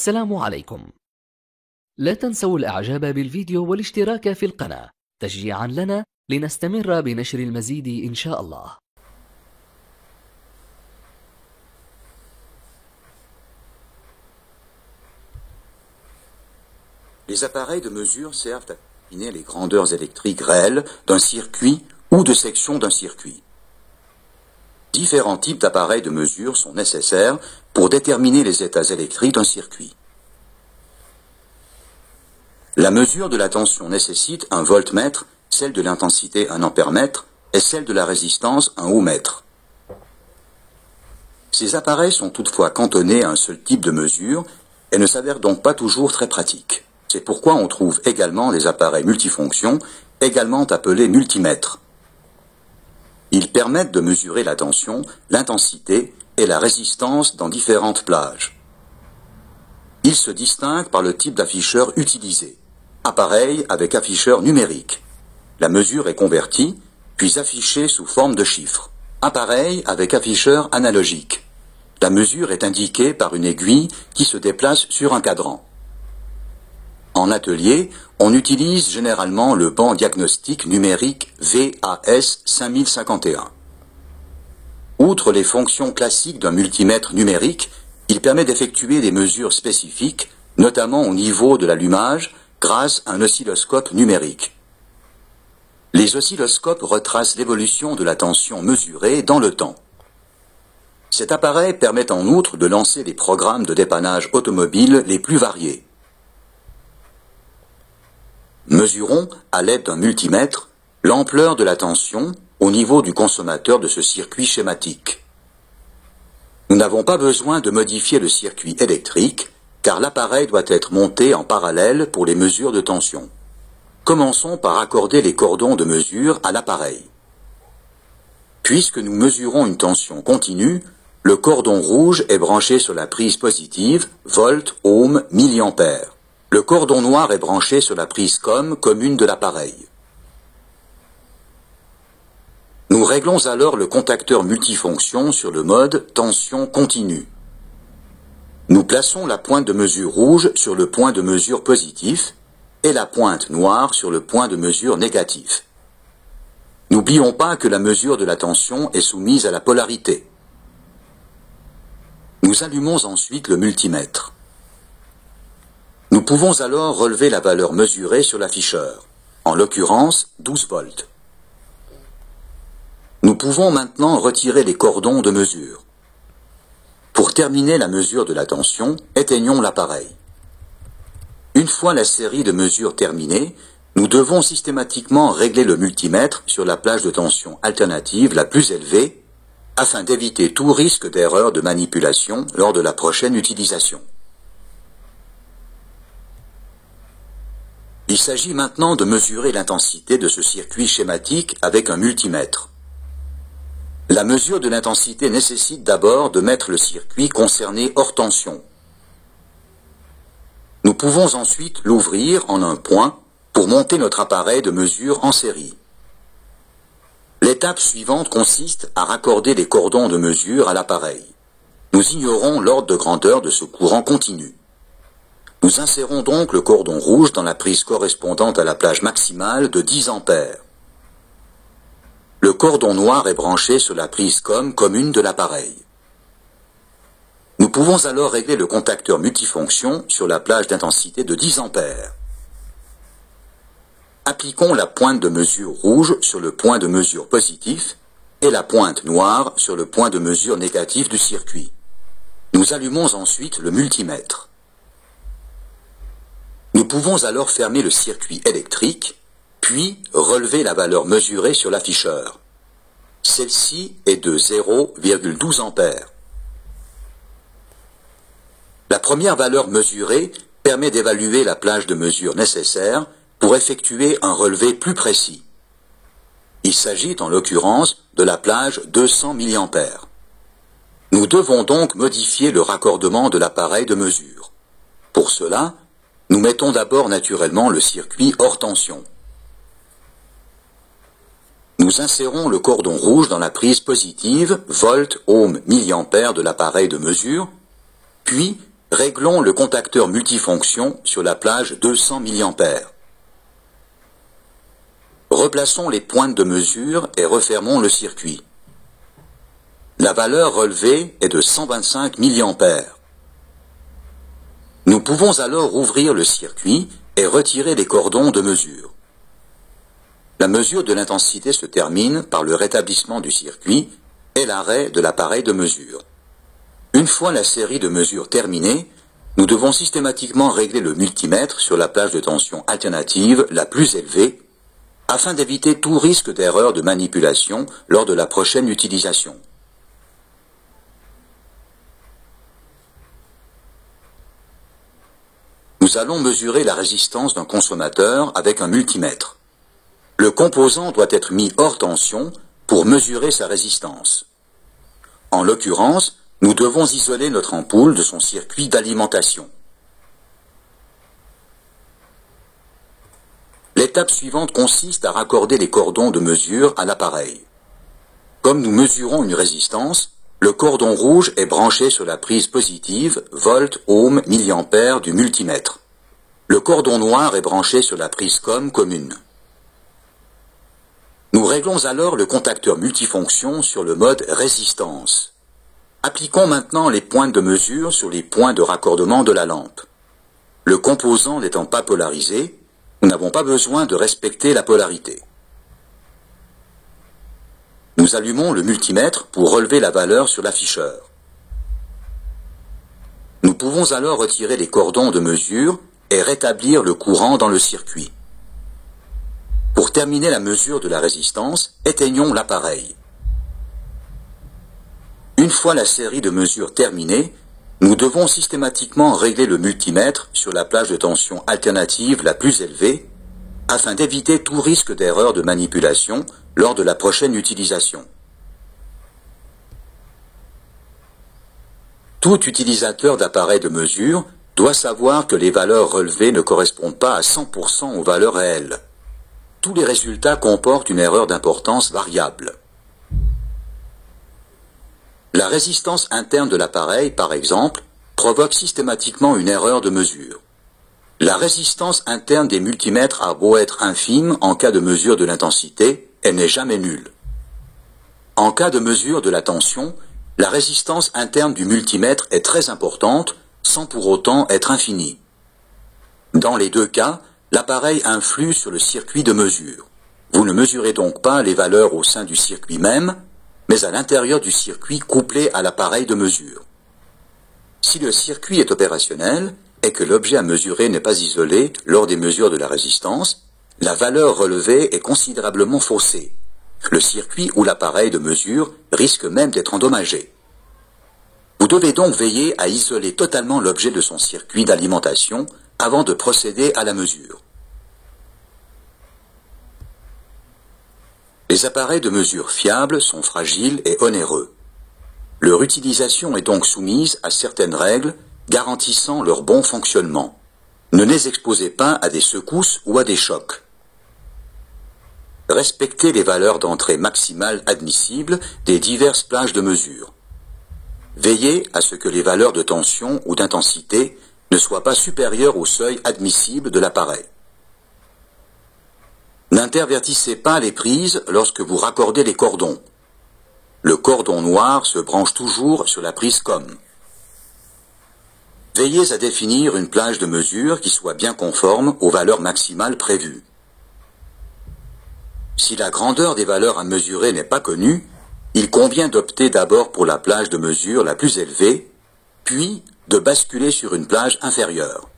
السلام عليكم. لا تنسوا الإعجاب بالفيديو والاشتراك في القناة تشجيعا لنا لنستمر بنشر المزيد إن شاء الله. Les appareils de mesure servent à déterminer les grandeurs électriques réelles d'un circuit ou de sections d'un circuit. Différents types d'appareils de mesure sont nécessaires pour déterminer les états électriques d'un circuit. La mesure de la tension nécessite un voltmètre, celle de l'intensité un ampèremètre et celle de la résistance un ohmmètre. Ces appareils sont toutefois cantonnés à un seul type de mesure et ne s'avèrent donc pas toujours très pratiques. C'est pourquoi on trouve également les appareils multifonctions, également appelés multimètres. Ils permettent de mesurer la tension, l'intensité et la résistance dans différentes plages. Ils se distinguent par le type d'afficheur utilisé. Appareil avec afficheur numérique. La mesure est convertie, puis affichée sous forme de chiffres. Appareil avec afficheur analogique. La mesure est indiquée par une aiguille qui se déplace sur un cadran. En atelier, on utilise généralement le banc diagnostique numérique VAS 5051. Outre les fonctions classiques d'un multimètre numérique, il permet d'effectuer des mesures spécifiques, notamment au niveau de l'allumage, grâce à un oscilloscope numérique. Les oscilloscopes retracent l'évolution de la tension mesurée dans le temps. Cet appareil permet en outre de lancer les programmes de dépannage automobile les plus variés. Mesurons, à l'aide d'un multimètre, l'ampleur de la tension au niveau du consommateur de ce circuit schématique. Nous n'avons pas besoin de modifier le circuit électrique, car l'appareil doit être monté en parallèle pour les mesures de tension. Commençons par accorder les cordons de mesure à l'appareil. Puisque nous mesurons une tension continue, le cordon rouge est branché sur la prise positive, volt, ohm, milliampères. Le cordon noir est branché sur la prise COM commune de l'appareil. Nous réglons alors le contacteur multifonction sur le mode tension continue. Nous plaçons la pointe de mesure rouge sur le point de mesure positif et la pointe noire sur le point de mesure négatif. N'oublions pas que la mesure de la tension est soumise à la polarité. Nous allumons ensuite le multimètre. Nous pouvons alors relever la valeur mesurée sur l'afficheur, en l'occurrence 12 volts. Nous pouvons maintenant retirer les cordons de mesure. Pour terminer la mesure de la tension, éteignons l'appareil. Une fois la série de mesures terminée, nous devons systématiquement régler le multimètre sur la plage de tension alternative la plus élevée, afin d'éviter tout risque d'erreur de manipulation lors de la prochaine utilisation. Il s'agit maintenant de mesurer l'intensité de ce circuit schématique avec un multimètre. La mesure de l'intensité nécessite d'abord de mettre le circuit concerné hors tension. Nous pouvons ensuite l'ouvrir en un point pour monter notre appareil de mesure en série. L'étape suivante consiste à raccorder les cordons de mesure à l'appareil. Nous ignorons l'ordre de grandeur de ce courant continu. Nous insérons donc le cordon rouge dans la prise correspondante à la plage maximale de 10 ampères. Le cordon noir est branché sur la prise COM commune de l'appareil. Nous pouvons alors régler le contacteur multifonction sur la plage d'intensité de 10 ampères. Appliquons la pointe de mesure rouge sur le point de mesure positif et la pointe noire sur le point de mesure négatif du circuit. Nous allumons ensuite le multimètre. Nous pouvons alors fermer le circuit électrique, puis relever la valeur mesurée sur l'afficheur. Celle-ci est de 0,12 ampères. La première valeur mesurée permet d'évaluer la plage de mesure nécessaire pour effectuer un relevé plus précis. Il s'agit en l'occurrence de la plage 200 mA. Nous devons donc modifier le raccordement de l'appareil de mesure. Pour cela, nous mettons d'abord naturellement le circuit hors tension. Nous insérons le cordon rouge dans la prise positive, volt, ohm, milliampères de l'appareil de mesure, puis Réglons le contacteur multifonction sur la plage 200 mA. Replaçons les pointes de mesure et refermons le circuit. La valeur relevée est de 125 mA. Nous pouvons alors ouvrir le circuit et retirer les cordons de mesure. La mesure de l'intensité se termine par le rétablissement du circuit et l'arrêt de l'appareil de mesure. Une fois la série de mesures terminée, nous devons systématiquement régler le multimètre sur la plage de tension alternative la plus élevée afin d'éviter tout risque d'erreur de manipulation lors de la prochaine utilisation. Nous allons mesurer la résistance d'un consommateur avec un multimètre. Le composant doit être mis hors tension pour mesurer sa résistance. En l'occurrence, nous devons isoler notre ampoule de son circuit d'alimentation. L'étape suivante consiste à raccorder les cordons de mesure à l'appareil. Comme nous mesurons une résistance, le cordon rouge est branché sur la prise positive, volt, ohm, milliampère du multimètre. Le cordon noir est branché sur la prise COM commune. Nous réglons alors le contacteur multifonction sur le mode résistance. Appliquons maintenant les pointes de mesure sur les points de raccordement de la lampe. Le composant n'étant pas polarisé, nous n'avons pas besoin de respecter la polarité. Nous allumons le multimètre pour relever la valeur sur l'afficheur. Nous pouvons alors retirer les cordons de mesure et rétablir le courant dans le circuit. Pour terminer la mesure de la résistance, éteignons l'appareil. Une fois la série de mesures terminée, nous devons systématiquement régler le multimètre sur la plage de tension alternative la plus élevée afin d'éviter tout risque d'erreur de manipulation lors de la prochaine utilisation. Tout utilisateur d'appareil de mesure doit savoir que les valeurs relevées ne correspondent pas à 100% aux valeurs réelles. Tous les résultats comportent une erreur d'importance variable. La résistance interne de l'appareil, par exemple, provoque systématiquement une erreur de mesure. La résistance interne des multimètres a beau être infime en cas de mesure de l'intensité, elle n'est jamais nulle. En cas de mesure de la tension, la résistance interne du multimètre est très importante, sans pour autant être infinie. Dans les deux cas, l'appareil influe sur le circuit de mesure. Vous ne mesurez donc pas les valeurs au sein du circuit même, mais à l'intérieur du circuit couplé à l'appareil de mesure. Si le circuit est opérationnel et que l'objet à mesurer n'est pas isolé lors des mesures de la résistance, la valeur relevée est considérablement faussée. Le circuit ou l'appareil de mesure risque même d'être endommagé. Vous devez donc veiller à isoler totalement l'objet de son circuit d'alimentation avant de procéder à la mesure. Les appareils de mesure fiables sont fragiles et onéreux. Leur utilisation est donc soumise à certaines règles garantissant leur bon fonctionnement. Ne les exposez pas à des secousses ou à des chocs. Respectez les valeurs d'entrée maximales admissibles des diverses plages de mesure. Veillez à ce que les valeurs de tension ou d'intensité ne soient pas supérieures au seuil admissible de l'appareil. N'intervertissez pas les prises lorsque vous raccordez les cordons. Le cordon noir se branche toujours sur la prise COM. Veillez à définir une plage de mesure qui soit bien conforme aux valeurs maximales prévues. Si la grandeur des valeurs à mesurer n'est pas connue, il convient d'opter d'abord pour la plage de mesure la plus élevée, puis de basculer sur une plage inférieure.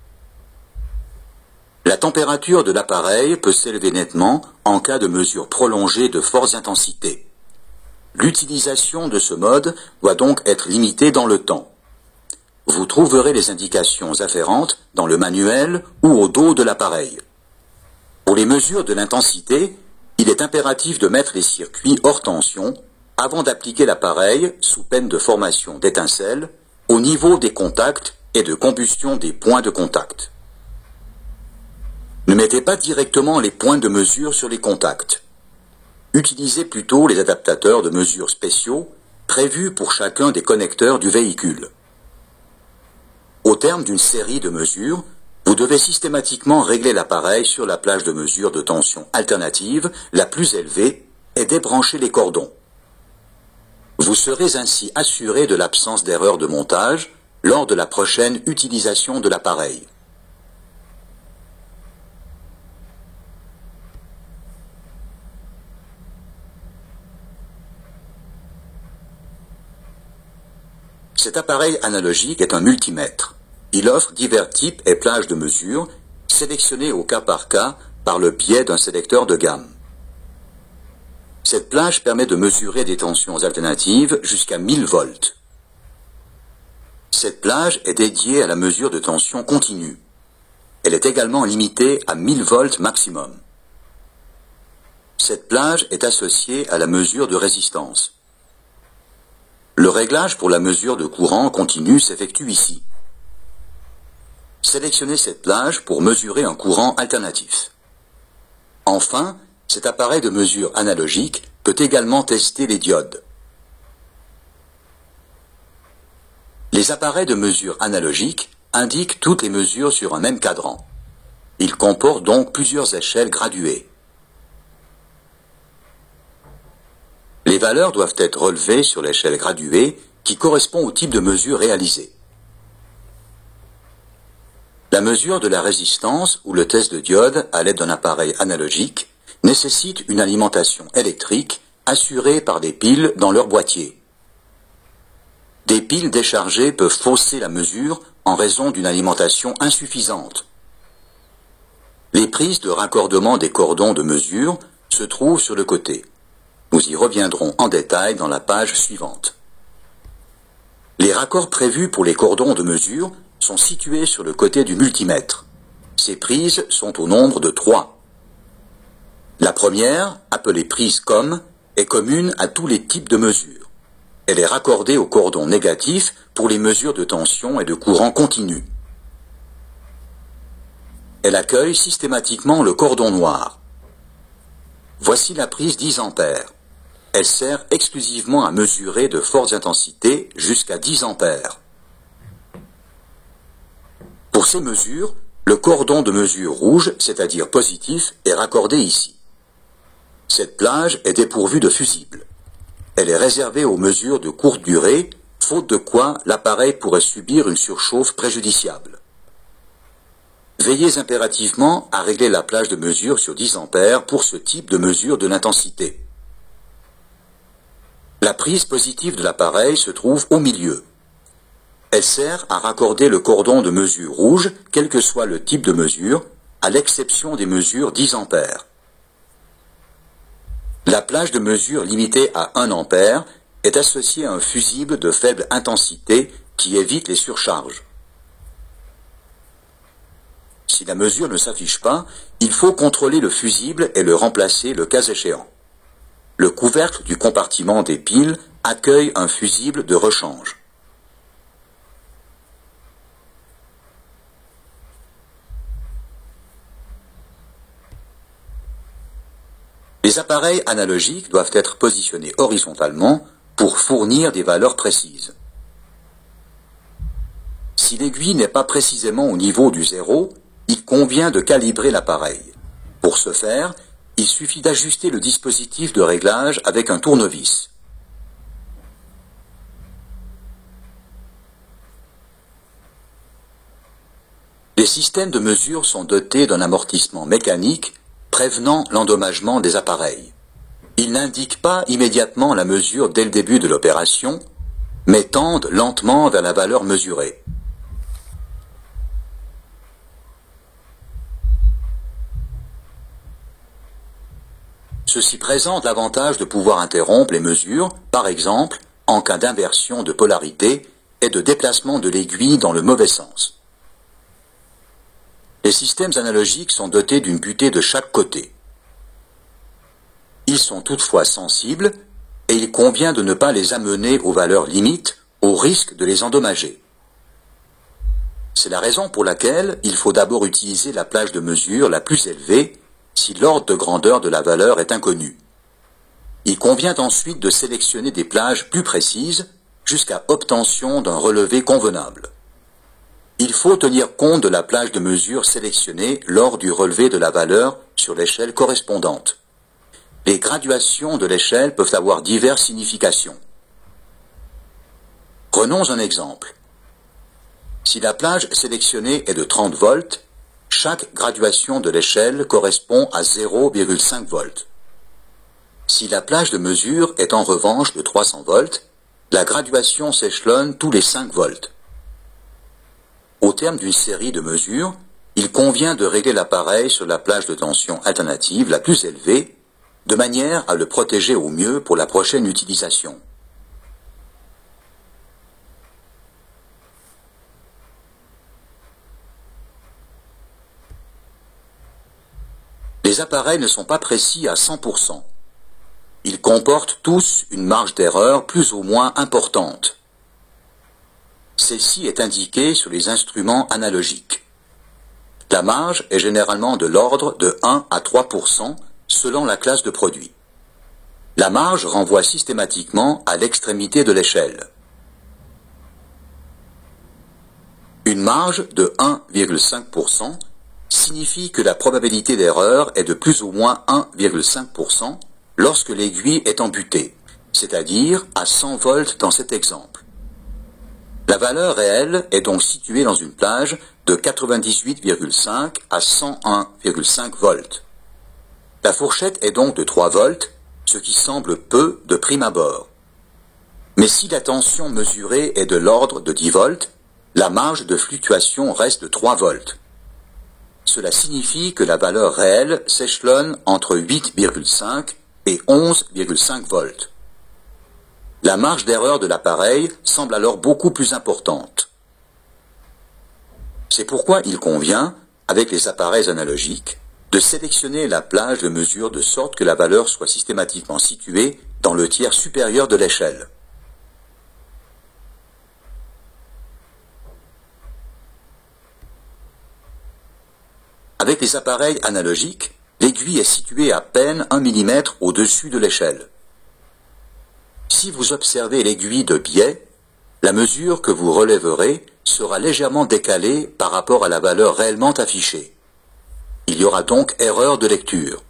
La température de l'appareil peut s'élever nettement en cas de mesure prolongée de fortes intensités. L'utilisation de ce mode doit donc être limitée dans le temps. Vous trouverez les indications afférentes dans le manuel ou au dos de l'appareil. Pour les mesures de l'intensité, il est impératif de mettre les circuits hors tension avant d'appliquer l'appareil sous peine de formation d'étincelles au niveau des contacts et de combustion des points de contact. Ne mettez pas directement les points de mesure sur les contacts. Utilisez plutôt les adaptateurs de mesure spéciaux prévus pour chacun des connecteurs du véhicule. Au terme d'une série de mesures, vous devez systématiquement régler l'appareil sur la plage de mesure de tension alternative la plus élevée et débrancher les cordons. Vous serez ainsi assuré de l'absence d'erreur de montage lors de la prochaine utilisation de l'appareil. Cet appareil analogique est un multimètre. Il offre divers types et plages de mesure, sélectionnés au cas par le biais d'un sélecteur de gamme. Cette plage permet de mesurer des tensions alternatives jusqu'à 1000 volts. Cette plage est dédiée à la mesure de tension continue. Elle est également limitée à 1000 volts maximum. Cette plage est associée à la mesure de résistance. Le réglage pour la mesure de courant continu s'effectue ici. Sélectionnez cette plage pour mesurer un courant alternatif. Enfin, cet appareil de mesure analogique peut également tester les diodes. Les appareils de mesure analogique indiquent toutes les mesures sur un même cadran. Ils comportent donc plusieurs échelles graduées. Les valeurs doivent être relevées sur l'échelle graduée qui correspond au type de mesure réalisée. La mesure de la résistance ou le test de diode à l'aide d'un appareil analogique nécessite une alimentation électrique assurée par des piles dans leur boîtier. Des piles déchargées peuvent fausser la mesure en raison d'une alimentation insuffisante. Les prises de raccordement des cordons de mesure se trouvent sur le côté. Nous y reviendrons en détail dans la page suivante. Les raccords prévus pour les cordons de mesure sont situés sur le côté du multimètre. Ces prises sont au nombre de 3. La première, appelée prise COM, est commune à tous les types de mesures. Elle est raccordée au cordon négatif pour les mesures de tension et de courant continu. Elle accueille systématiquement le cordon noir. Voici la prise 10 ampères. Elle sert exclusivement à mesurer de fortes intensités jusqu'à 10 ampères. Pour ces mesures, le cordon de mesure rouge, c'est-à-dire positif, est raccordé ici. Cette plage est dépourvue de fusibles. Elle est réservée aux mesures de courte durée, faute de quoi l'appareil pourrait subir une surchauffe préjudiciable. Veillez impérativement à régler la plage de mesure sur 10 ampères pour ce type de mesure de l'intensité. La prise positive de l'appareil se trouve au milieu. Elle sert à raccorder le cordon de mesure rouge, quel que soit le type de mesure, à l'exception des mesures 10 ampères. La plage de mesure limitée à 1 ampère est associée à un fusible de faible intensité qui évite les surcharges. Si la mesure ne s'affiche pas, il faut contrôler le fusible et le remplacer le cas échéant. Le couvercle du compartiment des piles accueille un fusible de rechange. Les appareils analogiques doivent être positionnés horizontalement pour fournir des valeurs précises. Si l'aiguille n'est pas précisément au niveau du zéro, il convient de calibrer l'appareil. Pour ce faire, il suffit d'ajuster le dispositif de réglage avec un tournevis. Les systèmes de mesure sont dotés d'un amortissement mécanique prévenant l'endommagement des appareils. Ils n'indiquent pas immédiatement la mesure dès le début de l'opération, mais tendent lentement vers la valeur mesurée. Ceci présente l'avantage de pouvoir interrompre les mesures, par exemple, en cas d'inversion de polarité et de déplacement de l'aiguille dans le mauvais sens. Les systèmes analogiques sont dotés d'une butée de chaque côté. Ils sont toutefois sensibles et il convient de ne pas les amener aux valeurs limites au risque de les endommager. C'est la raison pour laquelle il faut d'abord utiliser la plage de mesure la plus élevée si l'ordre de grandeur de la valeur est inconnu. Il convient ensuite de sélectionner des plages plus précises jusqu'à obtention d'un relevé convenable. Il faut tenir compte de la plage de mesure sélectionnée lors du relevé de la valeur sur l'échelle correspondante. Les graduations de l'échelle peuvent avoir diverses significations. Prenons un exemple. Si la plage sélectionnée est de 30 volts, chaque graduation de l'échelle correspond à 0,5 volts. Si la plage de mesure est en revanche de 300 volts, la graduation s'échelonne tous les 5 volts. Au terme d'une série de mesures, il convient de régler l'appareil sur la plage de tension alternative la plus élevée, de manière à le protéger au mieux pour la prochaine utilisation. Les appareils ne sont pas précis à 100%. Ils comportent tous une marge d'erreur plus ou moins importante. Celle-ci est indiquée sur les instruments analogiques. La marge est généralement de l'ordre de 1 à 3% selon la classe de produit. La marge renvoie systématiquement à l'extrémité de l'échelle. Une marge de 1,5% signifie que la probabilité d'erreur est de plus ou moins 1,5% lorsque l'aiguille est embutée, c'est-à-dire à 100 volts dans cet exemple. La valeur réelle est donc située dans une plage de 98,5 à 101,5 volts. La fourchette est donc de 3 volts, ce qui semble peu de prime abord. Mais si la tension mesurée est de l'ordre de 10 volts, la marge de fluctuation reste de 3 volts. Cela signifie que la valeur réelle s'échelonne entre 8,5 et 11,5 volts. La marge d'erreur de l'appareil semble alors beaucoup plus importante. C'est pourquoi il convient, avec les appareils analogiques, de sélectionner la plage de mesure de sorte que la valeur soit systématiquement située dans le tiers supérieur de l'échelle. Avec les appareils analogiques, l'aiguille est située à peine 1 mm au-dessus de l'échelle. Si vous observez l'aiguille de biais, la mesure que vous relèverez sera légèrement décalée par rapport à la valeur réellement affichée. Il y aura donc erreur de lecture.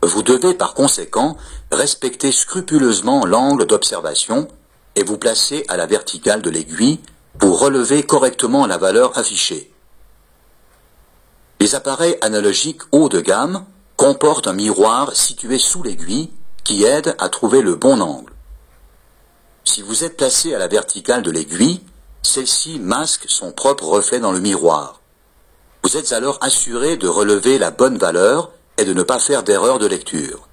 Vous devez par conséquent respecter scrupuleusement l'angle d'observation et vous placer à la verticale de l'aiguille pour relever correctement la valeur affichée. Les appareils analogiques haut de gamme comportent un miroir situé sous l'aiguille qui aide à trouver le bon angle. Si vous êtes placé à la verticale de l'aiguille, celle-ci masque son propre reflet dans le miroir. Vous êtes alors assuré de relever la bonne valeur et de ne pas faire d'erreur de lecture.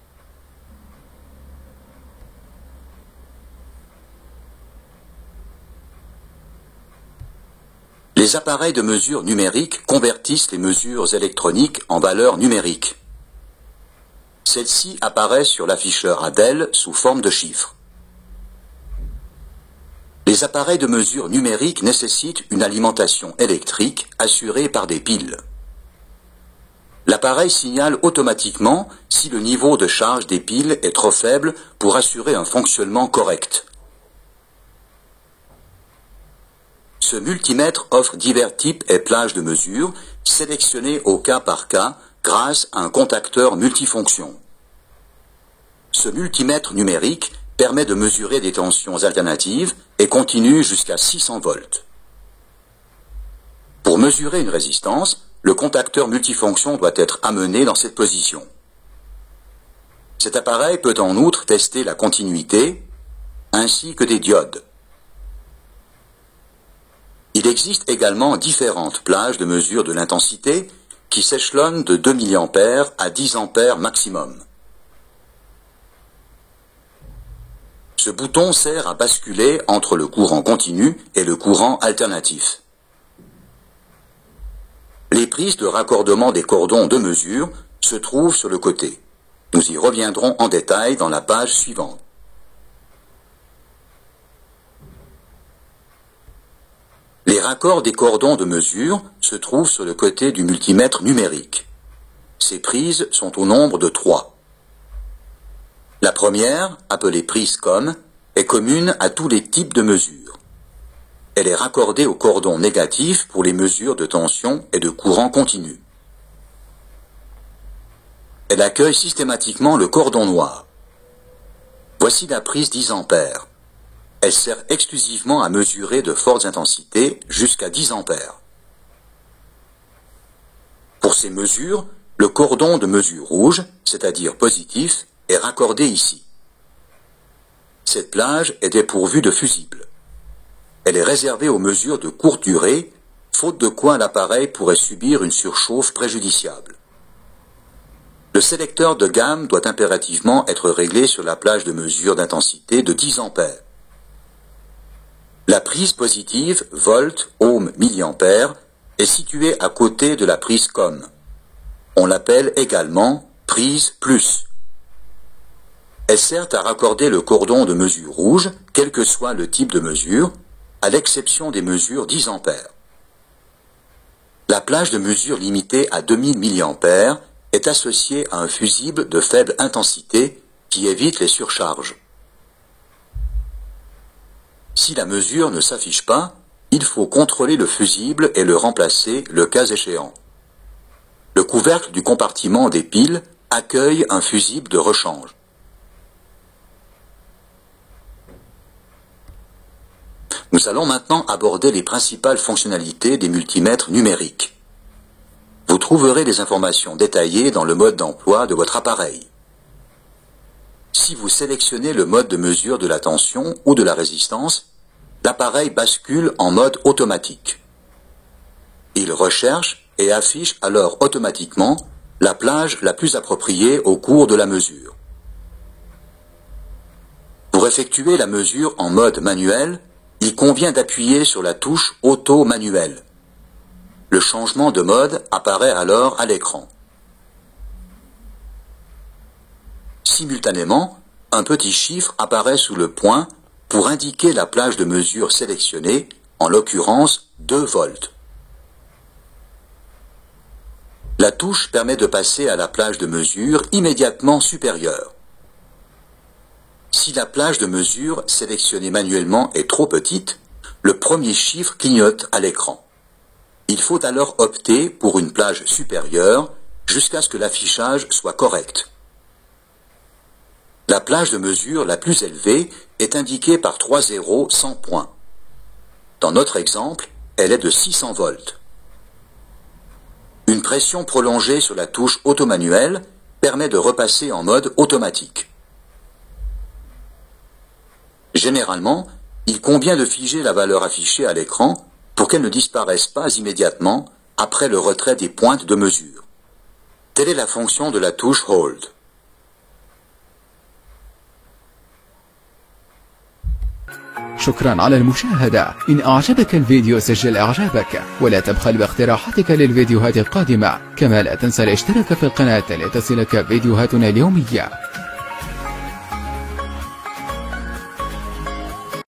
Les appareils de mesure numérique convertissent les mesures électroniques en valeurs numériques. Celles-ci apparaissent sur l'afficheur ADEL sous forme de chiffres. Les appareils de mesure numérique nécessitent une alimentation électrique assurée par des piles. L'appareil signale automatiquement si le niveau de charge des piles est trop faible pour assurer un fonctionnement correct. Ce multimètre offre divers types et plages de mesure, sélectionnés au cas par cas grâce à un contacteur multifonction. Ce multimètre numérique permet de mesurer des tensions alternatives et continue jusqu'à 600 volts. Pour mesurer une résistance, le contacteur multifonction doit être amené dans cette position. Cet appareil peut en outre tester la continuité, ainsi que des diodes. Il existe également différentes plages de mesure de l'intensité qui s'échelonnent de 2 mA à 10 A maximum. Ce bouton sert à basculer entre le courant continu et le courant alternatif. Les prises de raccordement des cordons de mesure se trouvent sur le côté. Nous y reviendrons en détail dans la page suivante. Les raccords des cordons de mesure se trouvent sur le côté du multimètre numérique. Ces prises sont au nombre de 3. La première, appelée prise COM, est commune à tous les types de mesures. elle est raccordée au cordon négatif pour les mesures de tension et de courant continu. Elle accueille systématiquement le cordon noir. Voici la prise 10 ampères. Elle sert exclusivement à mesurer de fortes intensités jusqu'à 10 ampères. Pour ces mesures, le cordon de mesure rouge, c'est-à-dire positif, est raccordé ici. Cette plage est dépourvue de fusibles. Elle est réservée aux mesures de courte durée, faute de quoi l'appareil pourrait subir une surchauffe préjudiciable. Le sélecteur de gamme doit impérativement être réglé sur la plage de mesure d'intensité de 10 ampères. La prise positive, volt, ohm, milliampères, est située à côté de la prise COM. On l'appelle également prise plus. Elle sert à raccorder le cordon de mesure rouge, quel que soit le type de mesure, à l'exception des mesures 10 ampères. La plage de mesure limitée à 2000 mA est associée à un fusible de faible intensité qui évite les surcharges. Si la mesure ne s'affiche pas, il faut contrôler le fusible et le remplacer le cas échéant. Le couvercle du compartiment des piles accueille un fusible de rechange. Nous allons maintenant aborder les principales fonctionnalités des multimètres numériques. Vous trouverez des informations détaillées dans le mode d'emploi de votre appareil. Si vous sélectionnez le mode de mesure de la tension ou de la résistance, l'appareil bascule en mode automatique. Il recherche et affiche alors automatiquement la plage la plus appropriée au cours de la mesure. Pour effectuer la mesure en mode manuel, il convient d'appuyer sur la touche Auto manuel. Le changement de mode apparaît alors à l'écran. Simultanément, un petit chiffre apparaît sous le point pour indiquer la plage de mesure sélectionnée, en l'occurrence 2 volts. La touche permet de passer à la plage de mesure immédiatement supérieure. Si la plage de mesure sélectionnée manuellement est trop petite, le premier chiffre clignote à l'écran. Il faut alors opter pour une plage supérieure jusqu'à ce que l'affichage soit correct. La plage de mesure la plus élevée est indiquée par 3 zéros sans point. Dans notre exemple, elle est de 600 volts. Une pression prolongée sur la touche automanuelle permet de repasser en mode automatique. Généralement, il convient de figer la valeur affichée à l'écran pour qu'elle ne disparaisse pas immédiatement après le retrait des pointes de mesure. Telle est la fonction de la touche Hold. شكرا على المشاهدة. إن أعجبك الفيديو سجل إعجابك ولا تبخل باقتراحاتك للفيديوهات القادمة، كما لا تنسى الاشتراك في القناة لتصلك فيديوهاتنا اليومية.